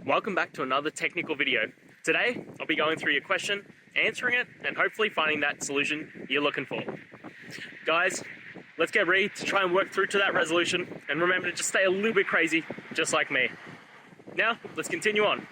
Welcome back to another technical video. Today, I'll be going through your question, answering it, and hopefully finding that solution you're looking for. Guys, let's get ready to try and work through to that resolution, and remember to just stay a little bit crazy, just like me. Now, let's continue on.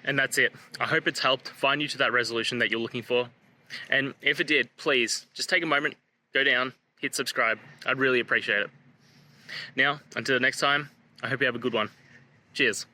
And that's it. I hope it's helped find you to that resolution that you're looking for. And if it did, please just take a moment, go down, hit subscribe. I'd really appreciate it. Now, until the next time, I hope you have a good one. Cheers.